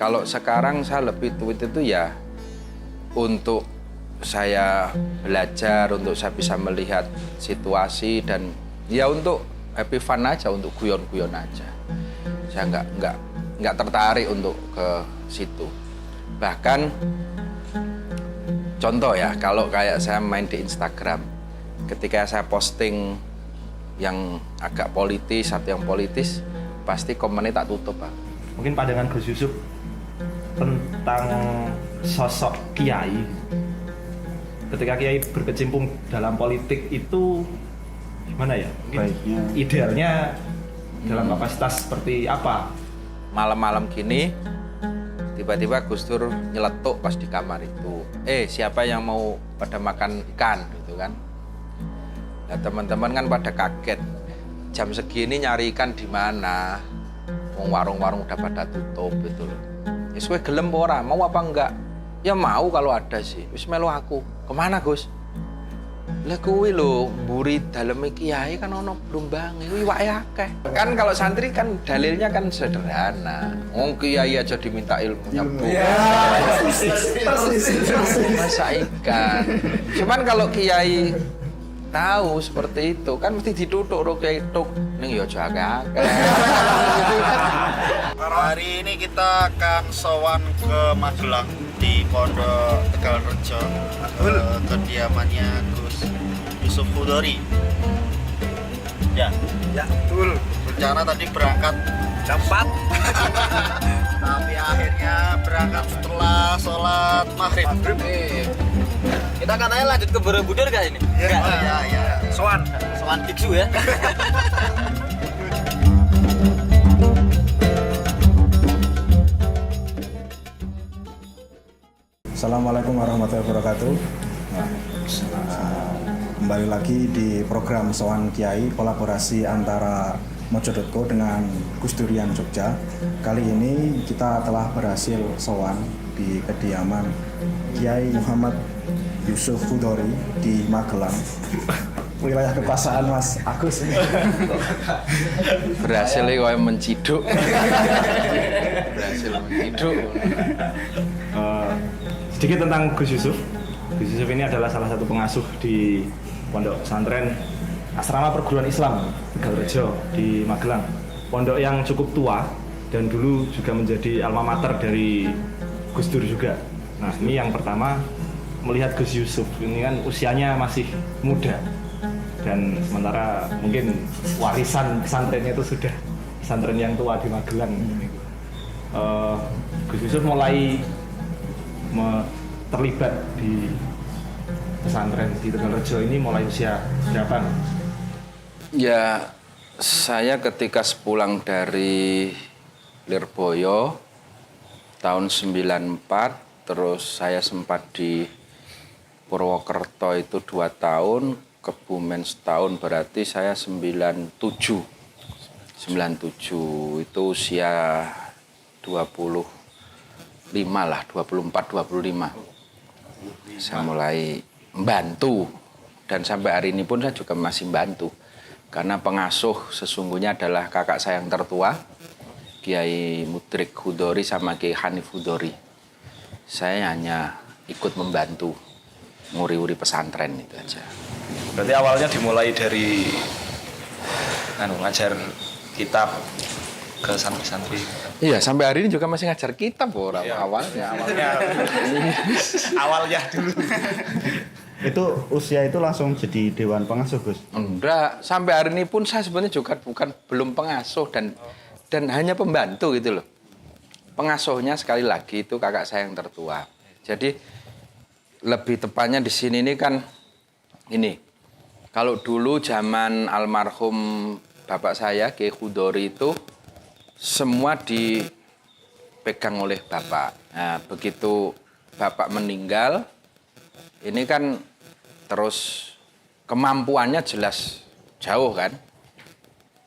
Kalau sekarang saya lebih tweet itu ya untuk saya belajar, untuk saya bisa melihat situasi dan ya untuk happy fun aja, untuk guyon-guyon aja. Saya nggak tertarik untuk ke situ. Bahkan contoh ya, kalau kayak saya main di Instagram, ketika saya posting yang agak politis atau yang politis, pasti komennya tak tutup, Pak. Mungkin pandangan Gus Yusuf tentang sosok kiai ketika kiai berkecimpung dalam politik itu gimana ya? Baiknya Idealnya dalam kapasitas seperti apa? Malam-malam gini tiba-tiba Gus Dur nyeletuk pas di kamar itu. Siapa yang mau pada makan ikan gitu kan? Nah, teman-teman kan pada kaget. Jam segini nyari ikan di mana? Warung-warung udah pada tutup gitu loh. Wis kowe gelem ora? Mau apa enggak? Ya mau kalau ada sih. Wis melu aku. Kemana, Gus? Lah kuwi lho, mburi daleme kiai kan ono blumbange, iwake akeh. Kan kalau santri kan dalilnya kan sederhana. Wong kiai aja diminta ilmunya, Bu. Masa ikan. Cuman kalau kiai tahu seperti itu kan mesti ditutuk ro kiai tuk ning ya aja akeh. hari ini kita akan sowan ke Magelang di Pondok Tegalrejo, kediamannya Gus Yusuf Hudori. Ya, betul. Rencana tadi berangkat jam 4. Tapi akhirnya berangkat setelah sholat maghrib. Kita katanya lanjut ke Borobudur gak ini? Iya. Sowan biksu ya. Assalamualaikum warahmatullahi wabarakatuh. Kembali lagi di program Sowan Kiai, kolaborasi antara Mojo.co dengan Gus Durian Jogja. Kali ini kita telah berhasil sowan di kediaman Kiai Muhammad Yusuf Hudori di Magelang, wilayah kekuasaan Mas Agus. Berhasil kayak menciduk. Berhasil menciduk. Sedikit tentang Gus Yusuf. Gus Yusuf ini adalah salah satu pengasuh di Pondok Pesantren Asrama Perguruan Islam Tegalrejo di Magelang. Pondok yang cukup tua dan dulu juga menjadi alma mater dari Gus Dur juga. Nah, ini yang pertama, melihat Gus Yusuf ini kan usianya masih muda dan sementara mungkin warisan pesantrennya itu sudah pesantren yang tua di Magelang. Gus Yusuf mulai terlibat di pesantren di Tegalrejo ini mulai usia berapa? Ya, saya ketika sepulang dari Lirboyo tahun 94, terus saya sempat di Purwokerto itu 2 tahun, Kebumen setahun, berarti saya 97 itu usia 25 lah, 24-25. Saya mulai membantu dan sampai hari ini pun saya juga masih membantu. Karena pengasuh sesungguhnya adalah kakak saya yang tertua, Kiai Mudrik Hudori sama Kiai Hanif Hudori. Saya hanya ikut membantu nguri-uri pesantren itu aja. Berarti awalnya dimulai dari ngajar kitab ke santri-santri. Iya, sampai hari ini juga masih ngajar kitab orang awalnya. Awalnya dulu. Itu usia itu langsung jadi dewan pengasuh, Gus? Enggak, sampai hari ini pun saya sebenarnya juga belum pengasuh dan hanya pembantu gitu loh. Pengasuhnya sekali lagi itu kakak saya yang tertua. Jadi lebih tepatnya di sini ini kan ini. Kalau dulu zaman almarhum bapak saya Kiai Hudori itu semua dipegang oleh bapak. Nah, begitu bapak meninggal, ini kan terus kemampuannya jelas jauh kan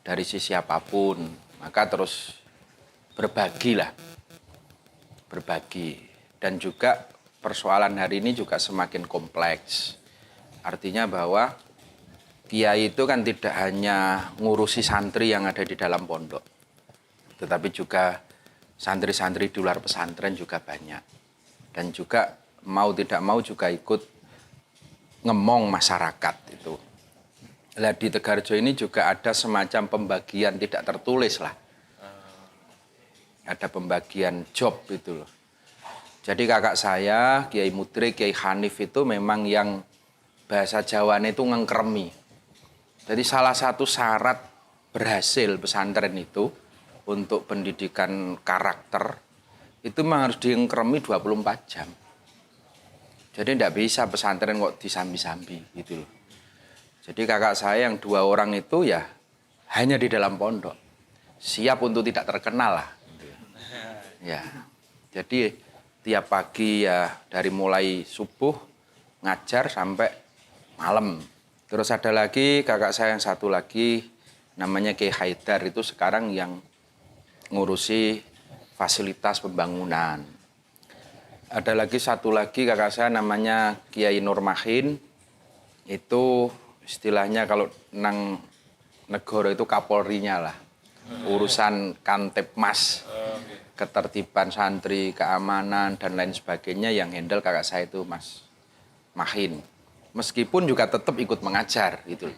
dari sisi apapun, maka terus berbagi dan juga persoalan hari ini juga semakin kompleks. Artinya bahwa kiai itu kan tidak hanya ngurusi santri yang ada di dalam pondok, tetapi juga santri-santri di luar pesantren juga banyak. Dan juga mau tidak mau juga ikut ngemong masyarakat itu. Lah di Tegarrejo ini juga ada semacam pembagian tidak tertulis lah. Ada pembagian job itu loh. Jadi kakak saya, Kiai Mudrik, Kiai Hanif itu memang yang bahasa Jawanya itu ngengkremi. Jadi salah satu syarat berhasil pesantren itu untuk pendidikan karakter itu memang harus diengkremi 24 jam. Jadi tidak bisa pesantren kok disambi-sambi gitu loh. Jadi kakak saya yang 2 orang itu ya hanya di dalam pondok. Siap untuk tidak terkenal lah. Gitu. Ya. Jadi tiap pagi ya dari mulai subuh ngajar sampai malam. Terus ada lagi kakak saya yang satu lagi namanya Kiai Haidar itu sekarang yang ngurusi fasilitas pembangunan. Ada lagi satu lagi kakak saya namanya Kiai Nurmahin itu istilahnya kalau nang negara itu kapolrinya lah. Urusan Kantipmas, ketertiban santri, keamanan dan lain sebagainya yang handle kakak saya itu Mas Mahin. Meskipun juga tetap ikut mengajar gitu.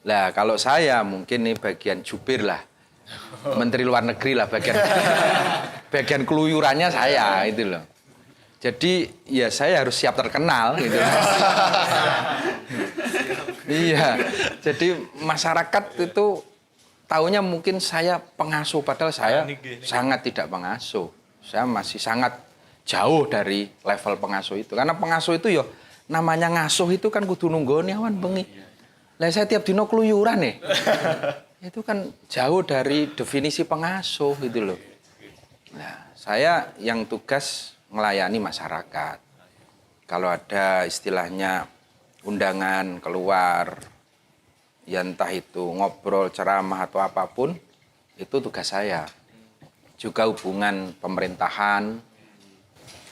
Lah kalau saya mungkin nih bagian jubir lah. Menteri Luar Negeri lah bagian keluyurannya saya itu loh. Jadi ya saya harus siap terkenal gitu. Iya. Jadi masyarakat itu taunya mungkin saya pengasuh padahal saya sangat tidak pengasuh. Saya masih sangat jauh dari level pengasuh itu. Karena pengasuh itu ya namanya ngasuh itu kan kudu nunggoni awan bengi. Lah saya tiap dino keluyuran nih. Itu kan jauh dari definisi pengasuh gitu loh. Nah, saya yang tugas melayani masyarakat. Kalau ada istilahnya undangan keluar, ya entah itu ngobrol, ceramah atau apapun, itu tugas saya. Juga hubungan pemerintahan,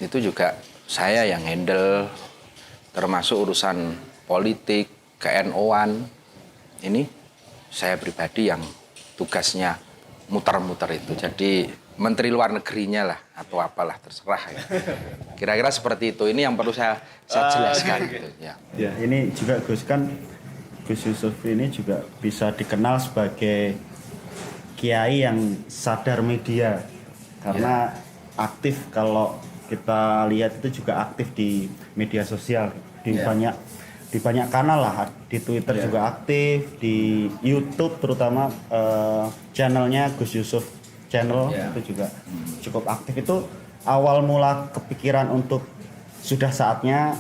itu juga saya yang handle, termasuk urusan politik, ke-NO-an. Ini saya pribadi yang tugasnya muter-muter itu. Jadi Menteri Luar Negerinya lah atau apalah terserah ya. Kira-kira seperti itu. Ini yang perlu saya jelaskan gitu ya. Ya, ini juga Gus kan Gus Yusuf ini juga bisa dikenal sebagai kiai yang sadar media karena aktif, kalau kita lihat itu juga aktif di media sosial di banyak kanal lah, di Twitter juga aktif, di YouTube terutama channelnya Gus Yusuf channel itu juga cukup aktif. Itu awal mula kepikiran untuk sudah saatnya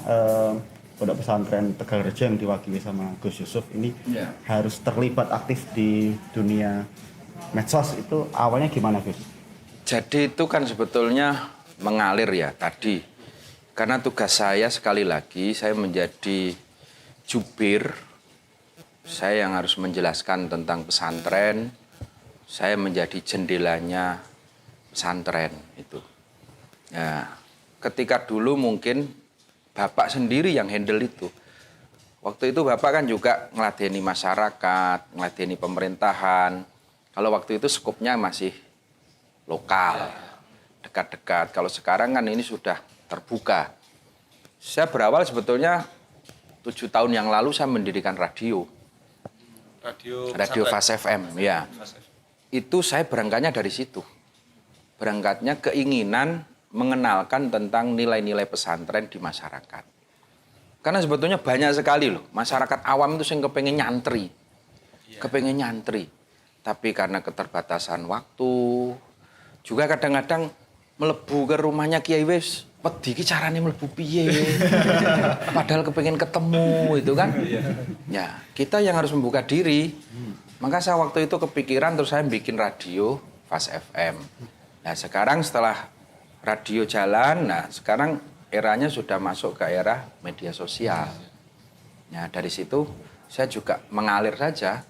Pondok Pesantren Tegalrejo yang diwakili sama Gus Yusuf ini harus terlibat aktif di dunia medsos, itu awalnya gimana Gus? Jadi itu kan sebetulnya mengalir ya tadi. Karena tugas saya sekali lagi saya menjadi jubir, saya yang harus menjelaskan tentang pesantren. Saya menjadi jendelanya pesantren itu. Ya, ketika dulu mungkin Bapak sendiri yang handle itu. Waktu itu Bapak kan juga ngeladeni masyarakat, ngeladeni pemerintahan. Kalau waktu itu skopnya masih lokal, dekat-dekat. Kalau sekarang kan ini sudah terbuka. Saya berawal sebetulnya 7 tahun yang lalu saya mendirikan radio. Radio Fast FM, ya. Itu saya berangkatnya dari situ. Berangkatnya keinginan mengenalkan tentang nilai-nilai pesantren di masyarakat. Karena sebetulnya banyak sekali loh, masyarakat awam itu yang kepengen nyantri. Kepengen nyantri. Tapi karena keterbatasan waktu, juga kadang-kadang melebu ke rumahnya Kiai wis, wedi iki carane mlebu piye. Padahal kepengen ketemu itu kan. Ya, kita yang harus membuka diri. Maka saya waktu itu kepikiran terus saya bikin radio Fast FM. Nah sekarang setelah radio jalan, nah sekarang eranya sudah masuk ke era media sosial. Nah dari situ saya juga mengalir saja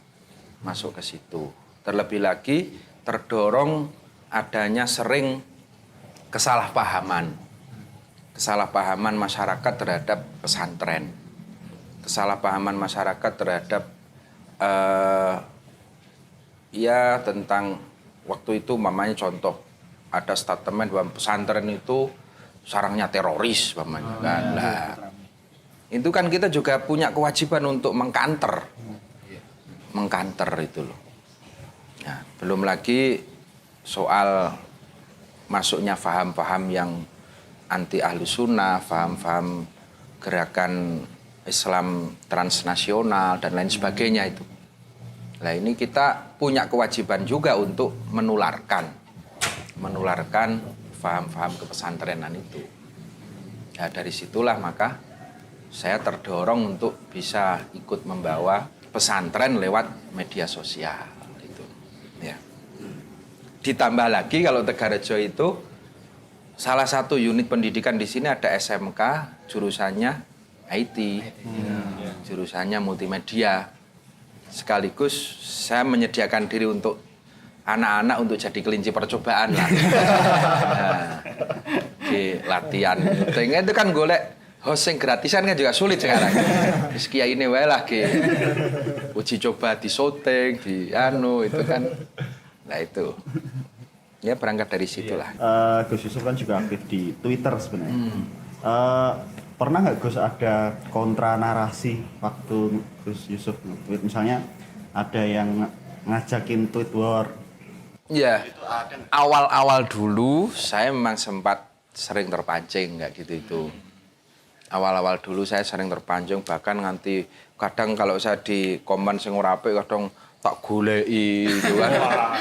masuk ke situ. Terlebih lagi terdorong adanya sering kesalahpahaman masyarakat terhadap pesantren. Kesalahpahaman masyarakat terhadap ya tentang waktu itu mamanya contoh ada statement bahwa pesantren itu sarangnya teroris umpamanya kan. Nah, itu kan kita juga punya kewajiban untuk mengkanter itu loh. Nah, belum lagi soal masuknya paham-paham yang anti ahlu sunnah, paham-paham gerakan Islam transnasional dan lain sebagainya itu. Nah ini kita punya kewajiban juga untuk menularkan paham-paham kepesantrenan itu. Ya dari situlah maka saya terdorong untuk bisa ikut membawa pesantren lewat media sosial itu. Ya. Ditambah lagi kalau Tegarejo itu salah satu unit pendidikan di sini ada SMK jurusannya IT, jurusannya multimedia. Sekaligus saya menyediakan diri untuk anak-anak untuk jadi kelinci percobaan lah. Nah, di latihan. Sehingga itu kan golek hosting gratisan kan juga sulit sekarang. Terus kiai ini wae lah uji coba di syuting, di itu kan. Nah itu. Ya berangkat dari situlah. Gus Yusuf kan juga aktif di Twitter sebenarnya. Pernah nggak Gus ada kontra narasi waktu Gus Yusuf nge-tweet? Misalnya ada yang ngajakin tweet war. Ya, awal-awal dulu saya memang sempat sering terpancing nggak gitu itu. Awal-awal dulu saya sering terpancing, bahkan nganti kadang kalau saya di komen sing ora apik kadang tak goleki gitu kan.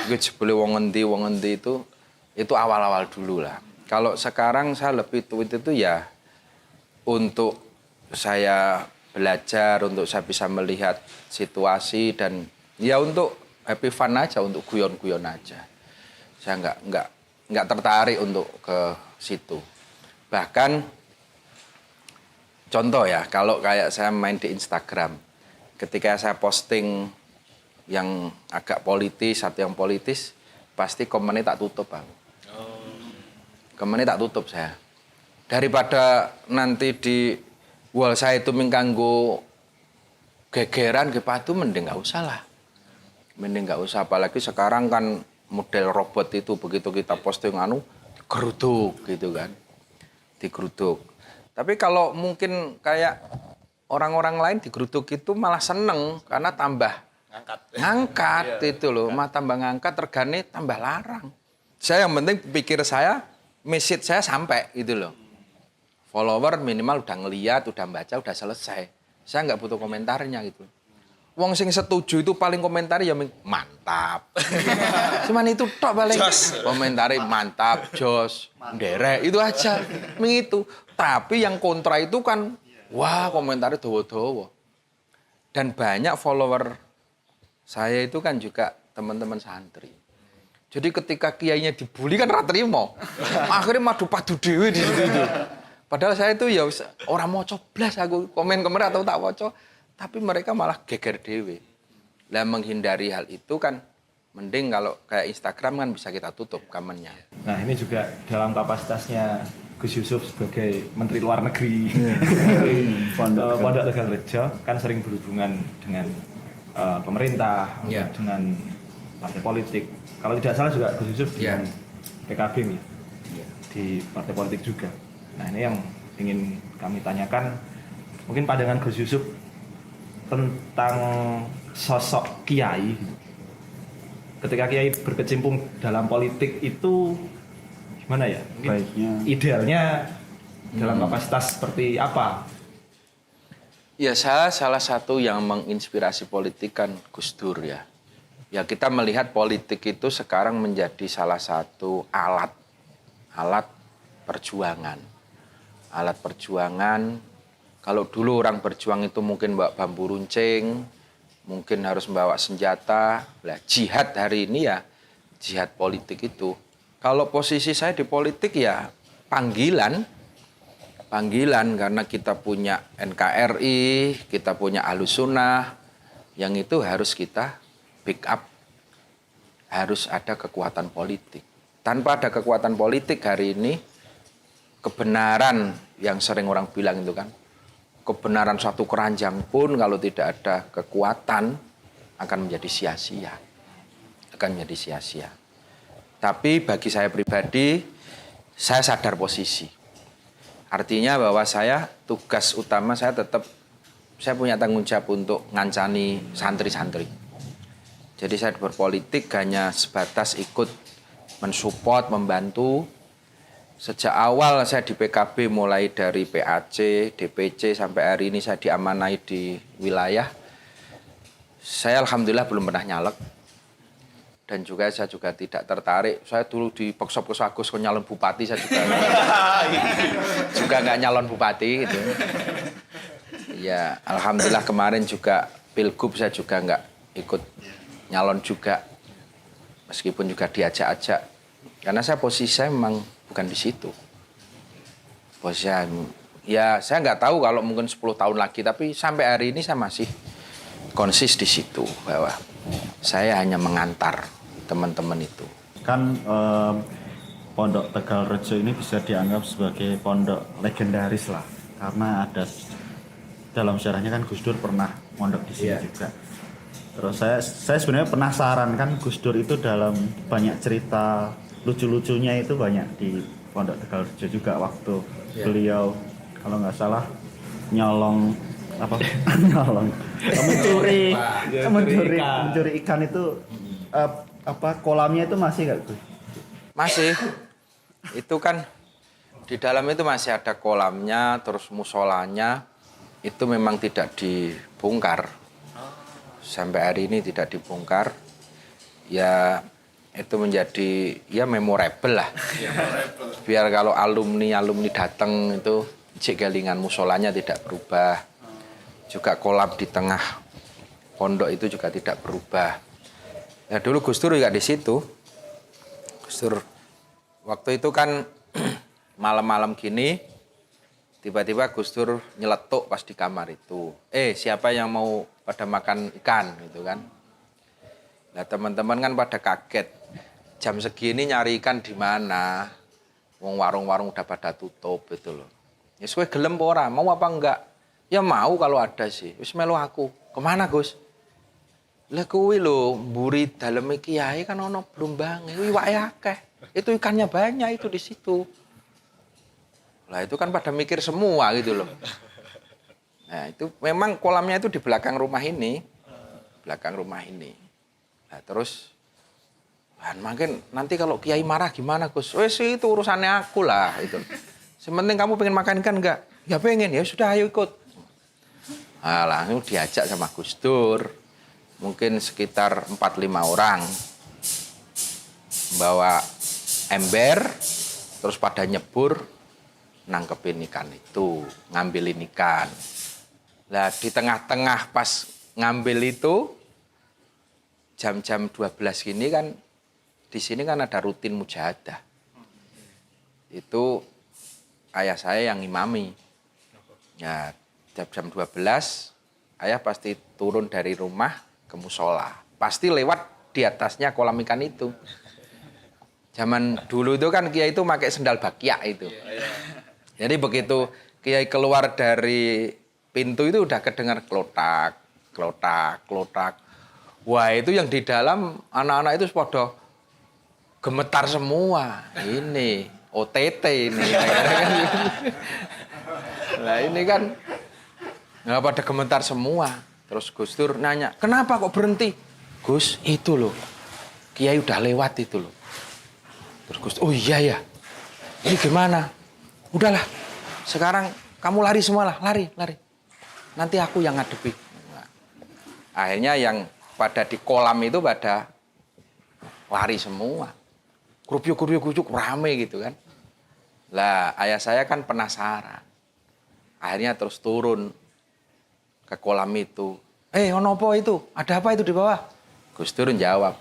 Iki jebule wong endi itu awal-awal dulu lah. Kalau sekarang saya lebih tweet itu ya untuk saya belajar, untuk saya bisa melihat situasi dan ya untuk happy fun aja, untuk guyon-guyon aja. Saya nggak tertarik untuk ke situ. Bahkan contoh ya, kalau kayak saya main di Instagram, ketika saya posting yang agak politis atau yang politis, pasti komennya tak tutup aku. Komennya tak tutup saya. Daripada nanti di wall saya itu mengkanggo gegeran gepatu, mending nggak usah lah. Mending nggak usah, apalagi sekarang kan model robot itu begitu kita posting geruduk gitu kan. Digeruduk. Tapi kalau mungkin kayak orang-orang lain digeruduk itu malah seneng karena tambah ngangkat itu loh, tambah ngangkat regane tambah larang. Saya yang penting pikir saya, message saya sampai gitu loh. Follower minimal udah ngeliat, udah baca, udah selesai. Saya nggak butuh komentarnya gitu. Wong sing setuju itu paling komentar ya mantap. Cuman itu tok paling komentari mantap, jos, nderek itu aja. Itu. Tapi yang kontra itu kan wah komentarnya dawa-dawa. Dan banyak follower saya itu kan juga teman-teman santri. Jadi ketika kiainya dibully kan ra trimo. Akhirnya madu padu dhewe di situ. Padahal saya itu ya orang mau coblas aku komen-komen atau tak waca, tapi mereka malah geger dhewe. Lah menghindari hal itu kan mending kalau kayak Instagram kan bisa kita tutup komennya. Nah, ini juga dalam kapasitasnya Gus Yusuf sebagai Menteri Luar Negeri Pondok Tegarejo kan sering berhubungan dengan pemerintah, dengan partai politik. Kalau tidak salah juga Gus Yusuf dengan PKB di partai politik juga. Nah ini yang ingin kami tanyakan, mungkin pandangan Gus Yusuf tentang sosok kiai. Ketika kiai berkecimpung dalam politik itu gimana ya? Baiknya. Idealnya dalam kapasitas seperti apa? Ya saya salah satu yang menginspirasi politik kan Gus Dur ya. Ya kita melihat politik itu sekarang menjadi salah satu alat perjuangan. Alat perjuangan, kalau dulu orang berjuang itu mungkin bawa bambu runcing, mungkin harus membawa senjata. Nah, jihad hari ini ya, jihad politik itu. Kalau posisi saya di politik ya panggilan karena kita punya NKRI, kita punya Ahlus Sunnah, yang itu harus kita pick up, harus ada kekuatan politik. Tanpa ada kekuatan politik hari ini, kebenaran yang sering orang bilang itu kan, kebenaran suatu keranjang pun kalau tidak ada kekuatan akan menjadi sia-sia. Tapi bagi saya pribadi, saya sadar posisi. Artinya bahwa tugas utama saya tetap, saya punya tanggung jawab untuk ngancani santri-santri. Jadi saya berpolitik hanya sebatas ikut mensupport, membantu. Sejak awal saya di PKB mulai dari PAC, DPC sampai hari ini saya diamanai di wilayah. Saya alhamdulillah belum pernah nyalek. Dan juga saya juga tidak tertarik. Saya dulu di Pekso-Pekso Agus nyalon bupati, saya juga nggak nyalon bupati gitu. Ya alhamdulillah kemarin juga Pilgub saya juga nggak ikut nyalon juga. Meskipun juga diajak-ajak. Karena posisi saya memang bukan di situ. Posisi saya nggak tahu kalau mungkin 10 tahun lagi, tapi sampai hari ini saya masih konsis di situ bahwa saya hanya mengantar teman-teman itu. Kan Pondok Tegalrejo ini bisa dianggap sebagai pondok legendaris lah, karena ada dalam sejarahnya kan Gus Dur pernah mondok di sini juga. Terus saya sebenarnya penasaran, kan Gus Dur itu dalam banyak cerita lucu-lucunya itu banyak di Pondok Tegalrejo juga, waktu beliau kalau nggak salah nyolong mencuri ikan itu kolamnya itu masih nggak Gus? Masih. Itu kan di dalam itu masih ada kolamnya, terus musolanya itu memang tidak dibongkar. Sampai hari ini tidak dibongkar. Ya itu menjadi memorable lah. Biar kalau alumni datang itu galingan musolanya tidak berubah. Juga kolam di tengah pondok itu juga tidak berubah. Ya dulu Gus Dur juga di situ. Gus Dur waktu itu kan malam-malam gini tiba-tiba Gus Dur nyeletuk pas di kamar itu. Siapa yang mau pada makan ikan gitu kan. Nah teman-teman kan pada kaget. Jam segini nyari ikan di mana? Wong warung-warung udah pada tutup gitu loh. Ya kowe gelem ora? Mau apa enggak? Ya mau kalau ada sih. Wis melu aku. Kemana Gus? Lah kuwi lho mburi daleme kiai kan ono blumbange. Iwake akeh. Itu ikannya banyak itu di situ. Lah itu kan pada mikir semua gitu loh. Nah itu memang kolamnya itu di belakang rumah ini. Belakang rumah ini. Nah terus makin nanti kalau kiai marah gimana Gus? Wes itu urusannya aku lah itu. Sementing kamu pengen makan ikan enggak? Ya pengen, ya sudah ayo ikut. Nah, langsung diajak sama Gus Dur. Mungkin sekitar 4-5 orang. Bawa ember, terus pada nyebur, nangkepin ikan itu, ngambilin ikan. Nah di tengah-tengah pas ngambil itu, jam-jam 12 gini kan, di sini kan ada rutin mujahadah. Itu ayah saya yang imami. Ya, jam 12 ayah pasti turun dari rumah ke musola. Pasti lewat di atasnya kolam ikan itu. Zaman dulu itu kan kiai itu pakai sendal bakyak itu. Jadi begitu kiai keluar dari pintu itu udah kedengar klotak, klotak, klotak. Wah itu yang di dalam anak-anak itu pada gemetar semua. Ini OTT ini. Nah ini kan nggak pada gemetar semua. Terus Gus Dur nanya, kenapa kok berhenti? Gus itu loh, kiai udah lewat itu loh. Terus Gus, oh iya ya, ini gimana? Udahlah, sekarang kamu lari semua lah, lari. Nanti aku yang ngadepi. Nah, akhirnya yang pada di kolam itu pada lari semua. Kuryuk rame gitu kan. Lah ayah saya kan penasaran. Akhirnya terus turun ke kolam itu. Ono apa itu? Ada apa itu di bawah? Gus Dur jawab,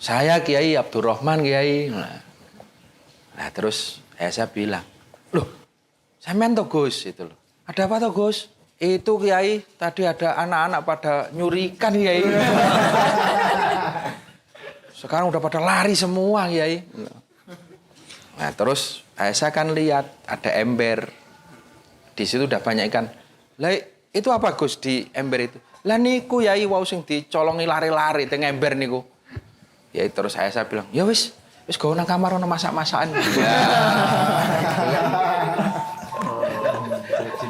saya Kiai Abdurrahman Kiai. Nah terus saya bilang, loh sampean toh Gus itu loh. Ada apa toh Gus? Itu Kiai tadi ada anak-anak pada nyurikan Kiai. Sekarang udah pada lari semua Kiai. Nah terus saya kan lihat ada ember. Di situ udah banyak ikan. Lah itu apa Gus di ember itu? Lah niku Yai wau sing dicolongi lari-lari teng ember niku. Ya terus saya bilang, "Ya wis, wis go nang kamar ono masak-masakan.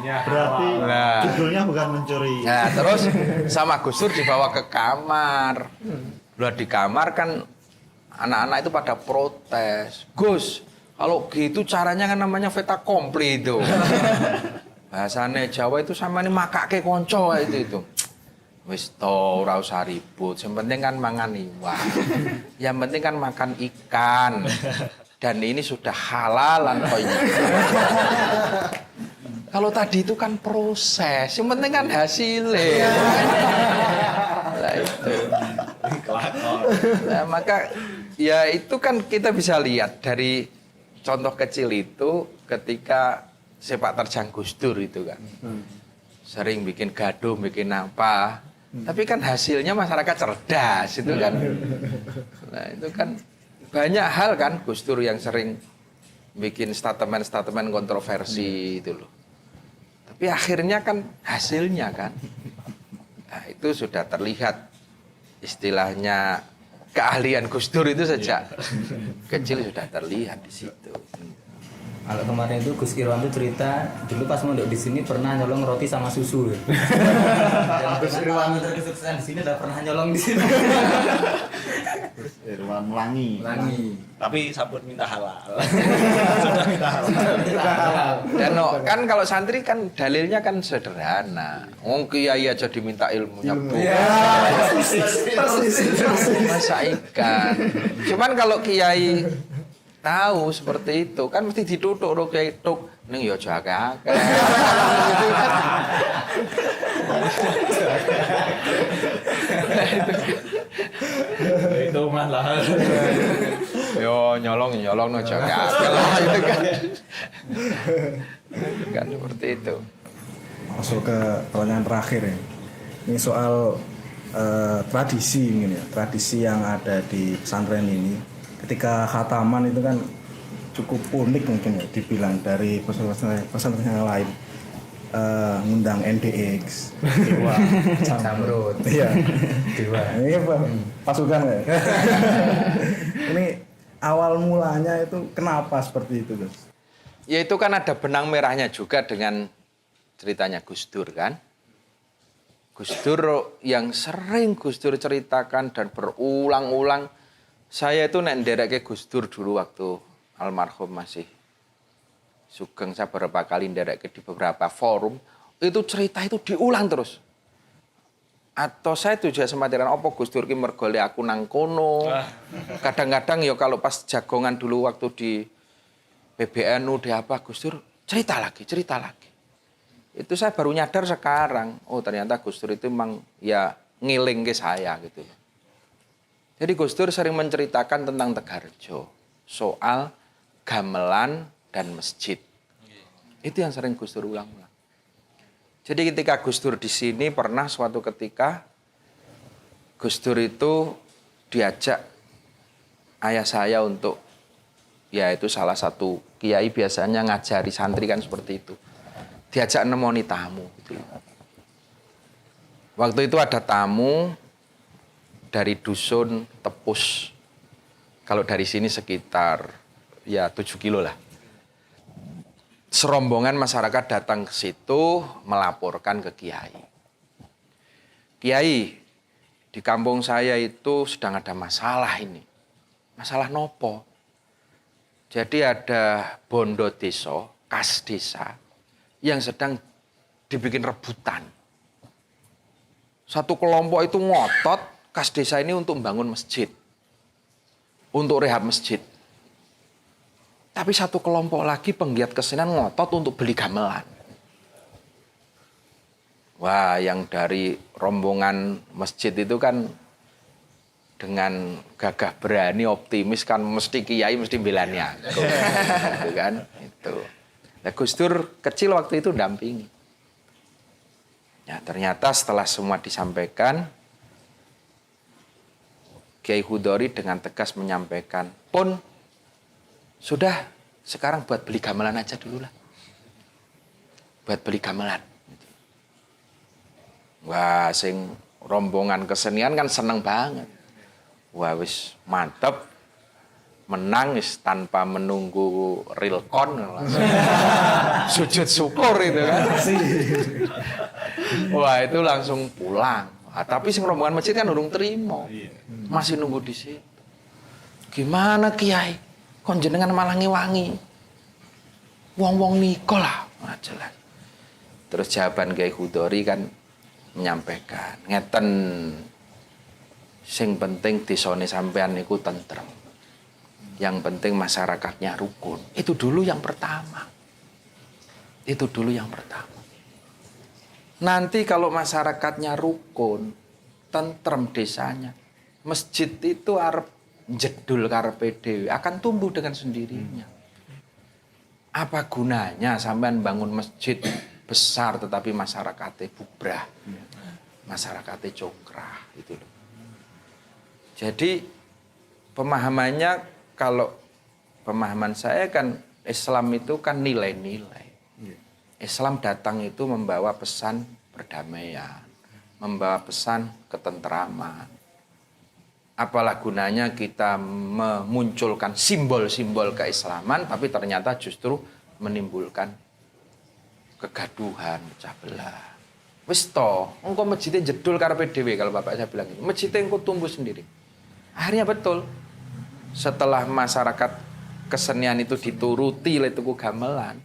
Ya. Berarti Nah. judulnya bukan mencuri. Nah, terus sama Gus Dur dibawa ke kamar. Lah di kamar kan anak-anak itu pada protes. Gus, kalau gitu caranya kan namanya fait accompli itu. Bahasane Jawa itu sama ini makake konco itu. Wis to ora usah ribut, yang penting kan mangan iwak. Yang penting kan makan ikan. Dan ini sudah halalan kok ini. Kalau tadi itu kan proses, yang penting kan hasilnya. Nah, itu. Nah, maka ya itu kan kita bisa lihat dari contoh kecil itu ketika sepak terjang Gus Dur itu kan. Sering bikin gaduh, bikin apa. Tapi kan hasilnya masyarakat cerdas itu kan. Nah, itu kan banyak hal kan Gus Dur yang sering bikin statement-statement kontroversi itu loh. Tapi akhirnya kan hasilnya kan. Nah, itu sudah terlihat istilahnya keahlian Gus Dur itu sejak kecil sudah terlihat di situ. Kalau kemarin itu Gus Irwanto cerita dulu pas mondok di sini pernah nyolong roti sama susu. Dan Gus Irwanto terkesuksesan di sini udah pernah nyolong di sini. Irwan Melangi. Tapi sabun minta halal. Dan kan kalau santri kan dalilnya kan sederhana. Wong kiai aja diminta ilmunya bu. Masa ikan. Cuman kalau kiai tahu seperti itu kan mesti ditutuk ro kiai tuk ning ya aja akeh. Gitu kan. Itu malah. Yo nyolong no jaga itu kan. Kan seperti itu. Masuk ke pertanyaan terakhir ya. Ini soal tradisi mungkin ya. Tradisi yang ada di pesantren ini. Ketika khataman itu kan cukup unik mungkin ya dibilang dari pesantren yang lain. Ngundang NDX, Dewa, Jamrut. Iya. Dewa. Ini apa? Pasukan ya. Ini awal mulanya itu kenapa seperti itu, Gus? Ya itu kan ada benang merahnya juga dengan ceritanya Gus Dur kan. Gus Dur yang sering Gus Dur ceritakan dan berulang-ulang. Saya itu nek ndereke Gus Dur dulu waktu almarhum masih Sugeng, saya beberapa kali ndereke di beberapa forum, itu cerita itu diulang terus. Atau saya tuh juga sematiran opo Gus Dur ki mergo le aku nang kono. Kadang-kadang ya kalau pas jagongan dulu waktu di PBNU di apa Gus Dur cerita lagi. Itu saya baru nyadar sekarang. Oh ternyata Gus Dur itu memang ya ngiling ke saya gitu. Jadi Gus Dur sering menceritakan tentang Tegarjo. Soal gamelan dan masjid. Itu yang sering Gus Dur ulang-ulang. Jadi ketika Gus Dur di sini pernah suatu ketika Gus Dur itu diajak ayah saya untuk ya itu salah satu kiai biasanya ngajari santri kan seperti itu. Diajak nemoni tamu gitu. Waktu itu ada tamu dari dusun Tepus. Kalau dari sini sekitar ya 7 kilo lah. Serombongan masyarakat datang ke situ melaporkan ke Kiai. Kiai, di kampung saya itu sedang ada masalah ini. Masalah nopo? Jadi ada bondo desa, kas desa, yang sedang dibikin rebutan. Satu kelompok itu ngotot kas desa ini untuk membangun masjid. Untuk rehab masjid. Tapi satu kelompok lagi penggiat kesenian ngotot untuk beli gamelan. Wah, yang dari rombongan masjid itu kan dengan gagah berani, optimis kan mesti kiai mesti belani aku. Gitu kan? Itu. Nah, Gus Dur kecil waktu itu dampingi. Ya, ternyata setelah semua disampaikan, Kiai Hudori dengan tegas menyampaikan, "Pun sudah, sekarang buat beli gamelan aja dulu lah. Buat beli gamelan." Wah, sing rombongan kesenian kan seneng banget. Wah, wis mantep. menang tanpa menunggu real count langsung sujud syukur itu kan. Wah itu langsung pulang. Tapi sing rombongan masjid kan urung terima, masih nunggu di situ. Gimana Kiai? Kon jenengan malah ngewangi. Wong-wong niko lah, jelas. Terus jawaban Kiai Khudori kan menyampaikan, ngeten sing penting desane sampean niku tentrem. Yang penting masyarakatnya rukun. Itu dulu yang pertama. Itu dulu yang pertama. Nanti kalau masyarakatnya rukun, tentrem desanya, masjid itu arep jedul karepe dhewe akan tumbuh dengan sendirinya. Apa gunanya sampean bangun masjid besar tetapi masyarakatnya bubrah, masyarakatnya congkrah itu loh. Jadi pemahamannya, kalau pemahaman saya kan Islam itu kan nilai-nilai. Islam datang itu membawa pesan perdamaian, membawa pesan ketentraman. Apalah gunanya kita memunculkan simbol-simbol keislaman tapi ternyata justru menimbulkan kegaduhan, pecah belah. Wis to, engko masjidnya jedul karepe dhewe kalau bapak saya bilang gitu. Masjidnya engko tumbuh sendiri. Akhirnya betul. Setelah masyarakat kesenian itu dituruti oleh Tuku Gamelan,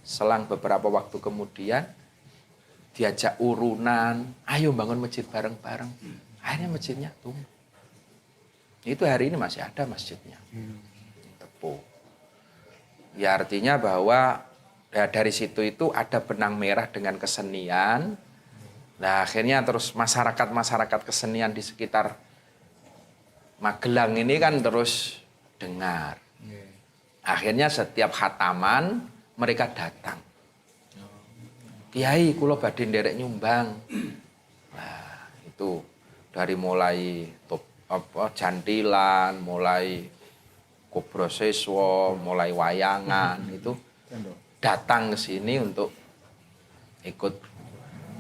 selang beberapa waktu kemudian diajak urunan, ayo bangun masjid bareng-bareng. Akhirnya masjidnya tumbuh. Itu hari ini masih ada masjidnya. Tepuh. Ya artinya bahwa ya dari situ itu ada benang merah dengan kesenian. Nah akhirnya terus masyarakat kesenian di sekitar Magelang ini kan terus dengar. Akhirnya setiap khataman mereka datang. Kiai kula badhe nderek nyumbang. Nah itu dari mulai jantilan, mulai kubro siswa, mulai wayangan itu datang ke sini untuk ikut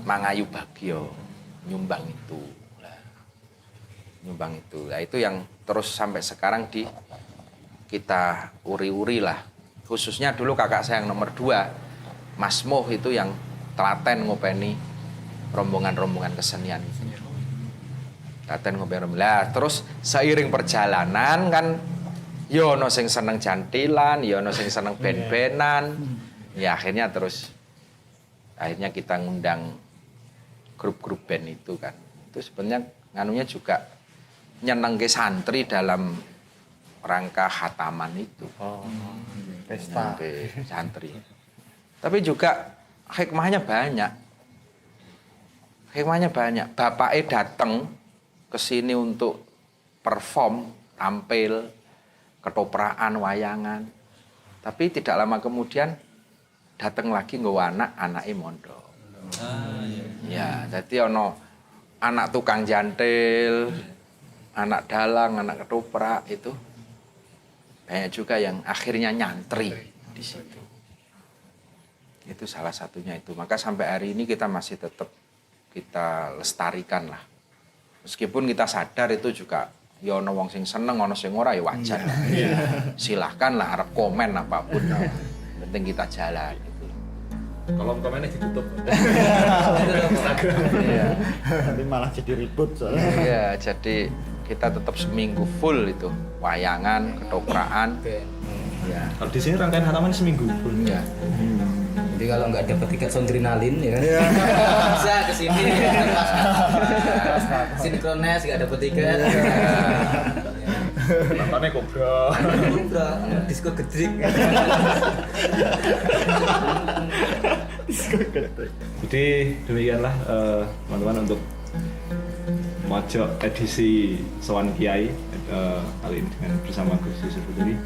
mangayu bagyo, nyumbang itu. Nyumbang itu. Nah, itu yang terus sampai sekarang kita uri-uri lah. Khususnya dulu kakak saya yang nomor 2, Mas Moh itu yang telaten ngopeni rombongan-rombongan kesenian itu. Telaten ngopeni rombongan. Lah, terus seiring perjalanan kan yo ono sing seneng jantilan, yo ono sing seneng ben-benan. Ya akhirnya kita ngundang grup-grup band itu kan. Itu sebenarnya nganunya juga nyenengke santri dalam rangka khataman itu. Pesta santri. Tapi juga hikmahnya banyak. Hikmahnya banyak. Bapaknya datang ke sini untuk perform, tampil, ketopraan, wayangan. Tapi tidak lama kemudian datang lagi nggawa anaknya mondok. Ya, jadi ono anak tukang jantil, anak dalang, anak ketoprak itu banyak juga yang akhirnya nyantri di situ. Itu salah satunya itu. Maka sampai hari ini kita masih tetap kita lestarikan lah. Meskipun kita sadar itu juga ya ono wong sing seneng, ono sing ora ya wajar. Silahkan lah arep komen apapun. Penting kita jalan gitu. Kolom komennya ditutup. nanti malah jadi ribut soalnya. Iya, jadi kita tetap seminggu full itu wayangan, ketopraan. Ya. Kalau di sini rangkaian khataman seminggu full. Ya. Jadi kalau nggak dapat tiket sondrinalin ya kan bisa kesini. Sinkrones nggak dapat tiket. Nontonnya kobra. Disko gedrik. Jadi demikianlah teman-teman untuk Mojok edisi Sowan Kiai kali ini dengan bersama Gus Yusuf Hudori.